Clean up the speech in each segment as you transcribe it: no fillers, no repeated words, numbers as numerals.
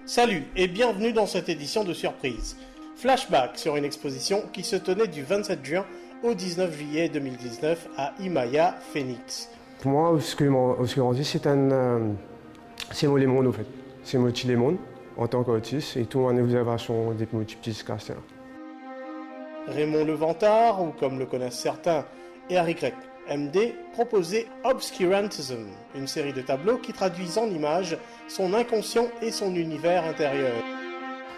Salut et bienvenue dans cette édition de surprise. Flashback sur une exposition qui se tenait du 27 juin au 19 juillet 2019 à Imaya, Phoenix. Pour moi, ce que je dis, c'est le monde en fait. C'est le monde en tant qu'autiste et tout en observation des petits cas. Raymond Levantard, ou comme le connaissent certains, et Harry MD, proposait Obscurantism, une série de tableaux qui traduisent en images son inconscient et son univers intérieur.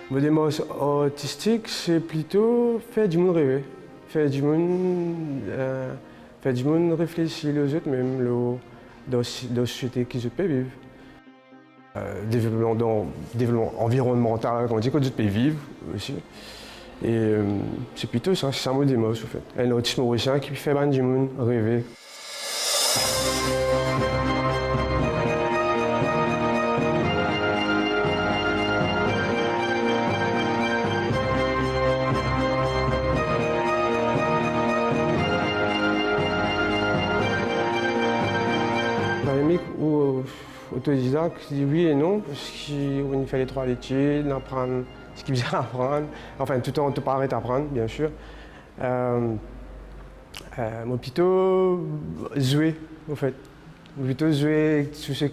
Le démon autistique, c'est plutôt faire du monde rêver, faire du monde réfléchir aux autres, même dans la société qui se peut vivre. Développement environnemental, comme on dit, que d'autres peuvent vivre aussi. Et c'est plutôt ça, c'est un mot démos en fait. Un autisme mauricien qui fait du monde rêver. Ou autodidacte, je dis oui et non, parce qu'on fait les trois études, apprendre ce qu'il vient apprendre, enfin tout le temps, te paraît apprendre, bien sûr. Mais plutôt jouer, en fait. Plutôt jouer tout ce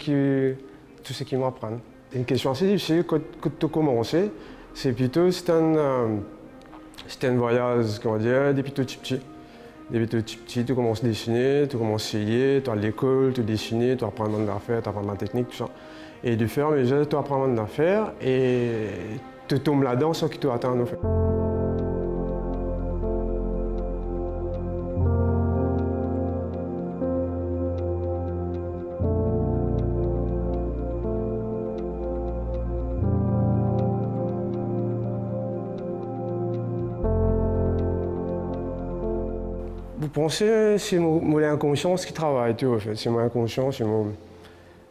qui m'apprend. Une question assez difficile, quand tu as commencé, c'est plutôt, c'est un voyage, comment dire, depuis tout petit. Depuis tout petit, tu commences à dessiner, tu commences à essayer, tu vas à l'école, tu dessines, tu apprends des affaires, tu apprends la technique, tout ça. Et de faire, mais tu apprends des affaires et tu tombes là-dedans sans que tu attendes en fait. Vous pensez, c'est mon inconscience qui travaille, tout, en fait. C'est mon inconscient, c'est mon...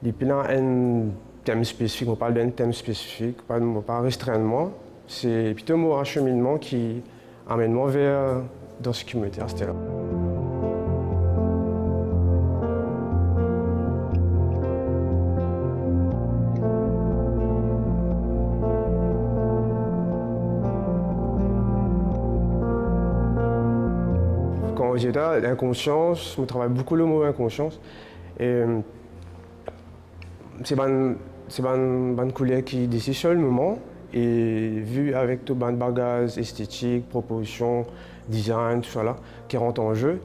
Depuis là, un thème spécifique, on parle d'un thème spécifique, pas restreindre. C'est plutôt mon acheminement qui amène moi vers dans ce qui m'intéresse là. Quand j'étais à l'inconscience, je travaille beaucoup le mot inconscience. Et c'est une couleur qui décide sur le moment. Et vu avec tout le bagage esthétique, proposition, design, tout ça là, qui rentre en jeu.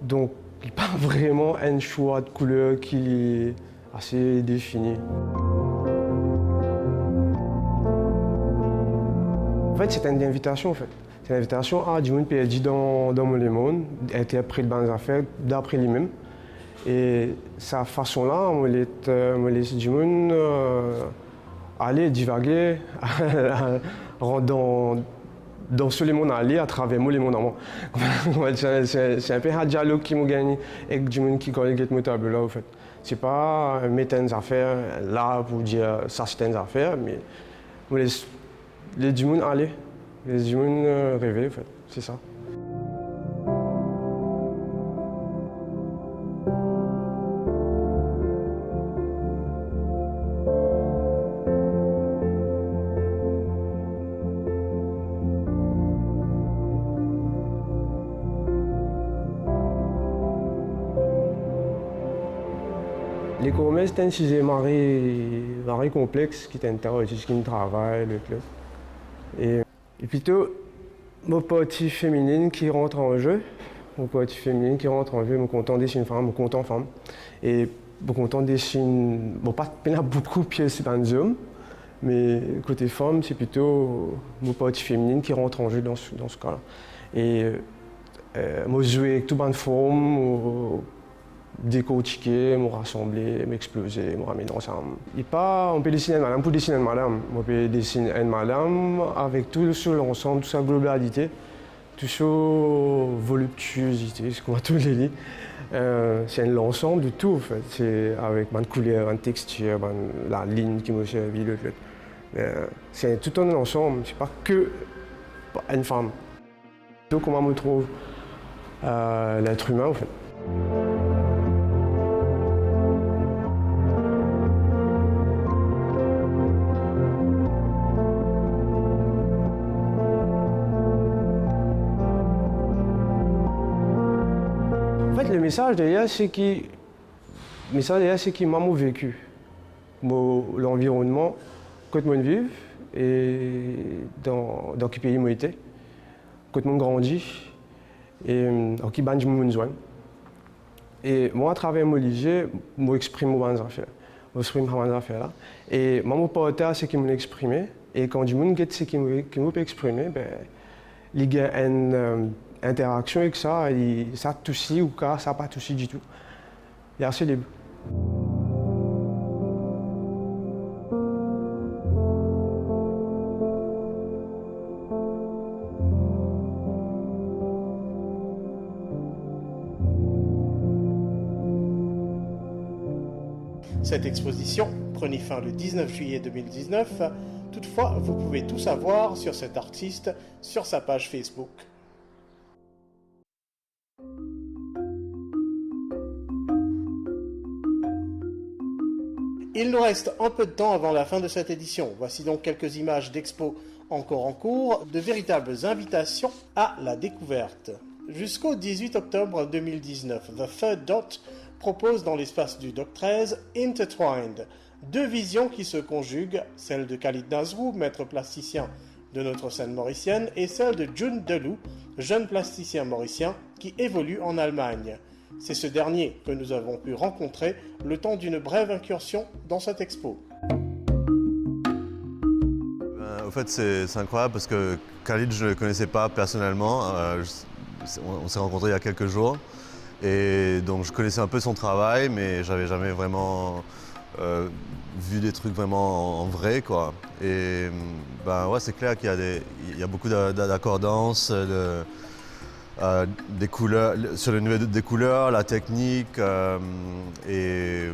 Donc, il n'y a pas vraiment un choix de couleur qui est assez défini. En fait, c'est une invitation en fait. C'est une invitation à du monde perdu dans le monde, interpréter des affaires d'après lui-même. Et sa façon-là, on laisse du monde aller divaguer, dans ce monde aller à travers moi, les mondes en moi. C'est un peu un dialogue qui m'a gagné avec du monde qui connaît le table là en fait. C'est pas mettre des affaires là pour dire ça c'est une affaire, mais on laisse du monde aller. Les humains rêver, en fait, c'est ça. L'économie, c'est un sujet marré complexe qui t'intéresse, qui me travaille, le club. Et plutôt, mon partie féminine qui rentre en jeu. Mon partie féminine qui rentre en jeu, mon content dessine femme, mon content femme. Et mon content dessine, bon, pas beaucoup de pièces dans les hommes, mais côté femme, c'est plutôt mon partie féminine qui rentre en jeu dans ce cas-là. Et moi, je joue avec toute bonne forme, décortiquer, me rassembler, m'exploser, me ramener ensemble. Et pas, on peut dessiner une madame pour dessiner une madame. On peut dessiner une madame avec tout l'ensemble, toute sa globalité, toute sa voluptuosité, ce qu'on va tous les lire. C'est l'ensemble de tout en fait. C'est avec une couleur, une texture, la ligne qui me servit, c'est tout un ensemble, c'est pas que une femme. Donc comment me trouve l'être humain en fait. En fait, le message derrière, c'est qu'il m'a vécu l'environnement que je vis et dans quel pays moi j'étais, que je grandi et dans quel band je me joins. Et moi, à travers mon livre, je exprime mes affaires. Je exprime mes affaires là. Et moi, je partage ce qui m'a exprimé. Et quand je me dis ce qui m'a exprimé, ben, il y a une interaction avec ça, et ça touche ou ça pas touché du tout. Il y a assez libre. Cette exposition prenait fin le 19 juillet 2019. Toutefois, vous pouvez tout savoir sur cet artiste sur sa page Facebook. Il nous reste un peu de temps avant la fin de cette édition. Voici donc quelques images d'expos encore en cours, de véritables invitations à la découverte. Jusqu'au 18 octobre 2019, The Third Dot propose dans l'espace du Doc 13 Intertwined, deux visions qui se conjuguent, celle de Khalid Nazrou, maître plasticien de notre scène mauricienne, et celle de June Delou, jeune plasticien mauricien qui évolue en Allemagne. C'est ce dernier que nous avons pu rencontrer le temps d'une brève incursion dans cette expo. Au fait, c'est incroyable parce que Khalid, je ne le connaissais pas personnellement. On s'est rencontrés il y a quelques jours. Et donc, je connaissais un peu son travail, mais j'avais jamais vraiment vu des trucs vraiment en vrai, quoi. Et ben, ouais, c'est clair qu'il y a beaucoup d'accordances, des couleurs, sur le niveau des couleurs, la technique. Et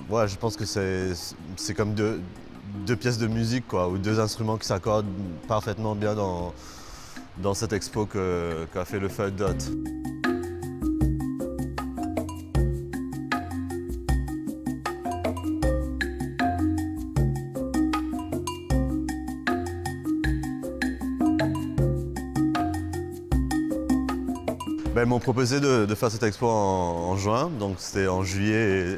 ouais, je pense que c'est comme deux pièces de musique, quoi, ou deux instruments qui s'accordent parfaitement bien dans cette expo qu'a fait le Third Dot. Ben, ils m'ont proposé de faire cette expo en juin, donc c'était en juillet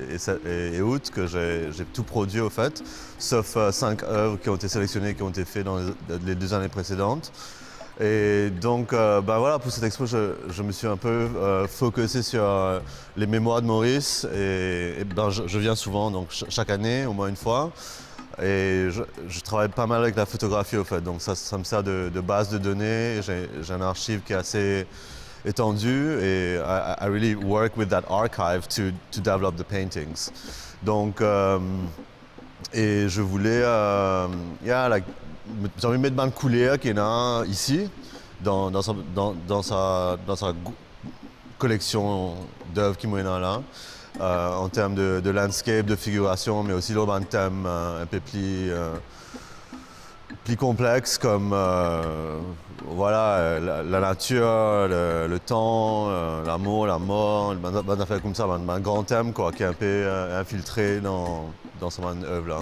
et août que j'ai tout produit au fait, sauf 5 œuvres qui ont été sélectionnées, qui ont été faites dans les 2 années précédentes. Et donc, ben voilà, pour cette expo, je me suis un peu focusé sur les mémoires de Maurice. Et ben, je viens souvent, donc chaque année, au moins une fois. Et je travaille pas mal avec la photographie au fait, donc ça me sert de base de données. J'ai un archive qui est assez étendu et I really work with that archive to develop the paintings. Donc, et je voulais, j'ai envie de mettre une couleur qui est là ici, dans sa collection d'œuvres qui m'est là, en termes de landscape, de figuration, mais aussi un thème un peu plus complexe comme voilà, la nature, le temps, l'amour, la mort, une affaire comme ça, un grand thème quoi, qui est un peu infiltré dans son œuvre là.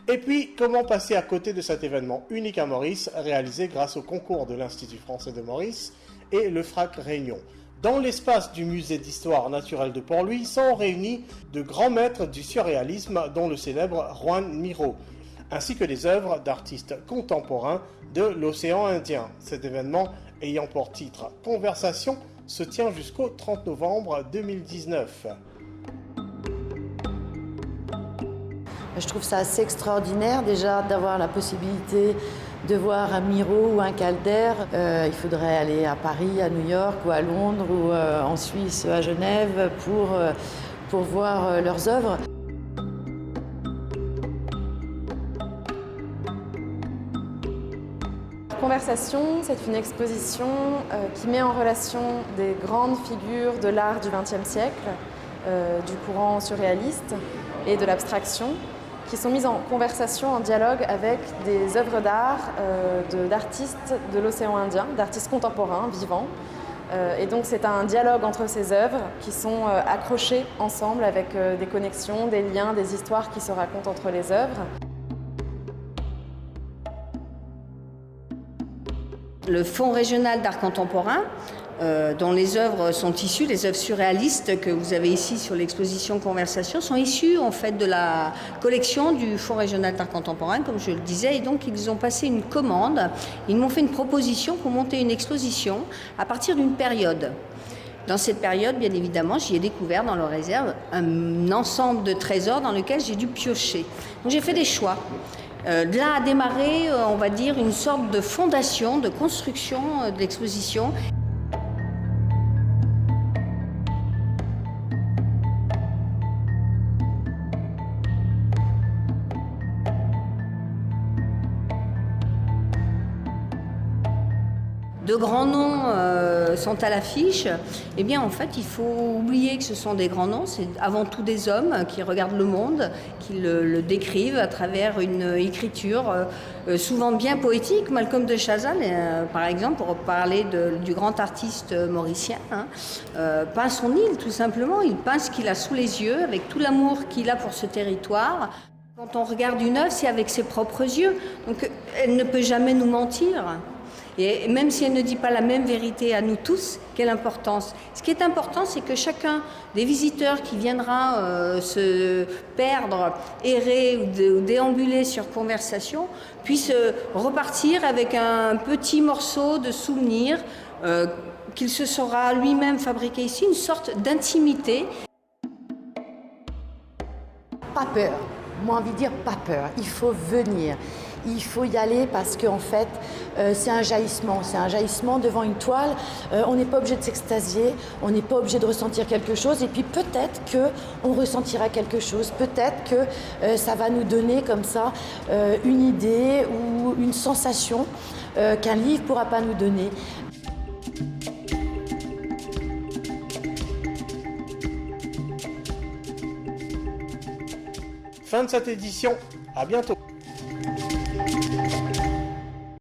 Et puis, comment passer à côté de cet événement unique à Maurice, réalisé grâce au concours de l'Institut français de Maurice et le FRAC Réunion. Dans l'espace du musée d'histoire naturelle de Port-Louis sont réunis de grands maîtres du surréalisme, dont le célèbre Juan Miró, ainsi que des œuvres d'artistes contemporains de l'océan Indien. Cet événement, ayant pour titre « Conversation », se tient jusqu'au 30 novembre 2019. Je trouve ça assez extraordinaire déjà d'avoir la possibilité de voir un Miró ou un Calder. Il faudrait aller à Paris, à New York ou à Londres ou en Suisse, à Genève pour voir leurs œuvres. Conversation, c'est une exposition qui met en relation des grandes figures de l'art du XXe siècle, du courant surréaliste et de l'abstraction, qui sont mises en conversation, en dialogue avec des œuvres d'art d'artistes de l'océan Indien, d'artistes contemporains, vivants. Et donc c'est un dialogue entre ces œuvres qui sont accrochées ensemble avec des connexions, des liens, des histoires qui se racontent entre les œuvres. Le Fonds régional d'art contemporain, dont les œuvres sont issues, les œuvres surréalistes que vous avez ici sur l'exposition Conversation, sont issues en fait de la collection du Fonds régional d'art contemporain, comme je le disais, et donc ils ont passé une commande, ils m'ont fait une proposition pour monter une exposition à partir d'une période. Dans cette période, bien évidemment, j'y ai découvert dans leur réserve un ensemble de trésors dans lequel j'ai dû piocher. Donc j'ai fait des choix. De là a démarré, on va dire, une sorte de fondation, de construction de l'exposition. De grands noms sont à l'affiche, eh bien en fait il faut oublier que ce sont des grands noms, c'est avant tout des hommes qui regardent le monde, qui le décrivent à travers une écriture souvent bien poétique. Malcolm de Chazal, par exemple, pour parler du grand artiste mauricien, peint son île tout simplement, il peint ce qu'il a sous les yeux avec tout l'amour qu'il a pour ce territoire. Quand on regarde une œuvre, c'est avec ses propres yeux, donc elle ne peut jamais nous mentir. Et même si elle ne dit pas la même vérité à nous tous, quelle importance? Ce qui est important, c'est que chacun des visiteurs qui viendra se perdre, errer ou déambuler sur Conversation puisse repartir avec un petit morceau de souvenir qu'il se sera lui-même fabriqué ici, une sorte d'intimité. Pas peur. Moi, envie de dire pas peur. Il faut venir. Il faut y aller parce qu'en fait, c'est un jaillissement devant une toile. On n'est pas obligé de s'extasier, on n'est pas obligé de ressentir quelque chose. Et puis peut-être qu'on ressentira quelque chose, peut-être que ça va nous donner comme ça une idée ou une sensation qu'un livre ne pourra pas nous donner. Fin de cette édition, à bientôt.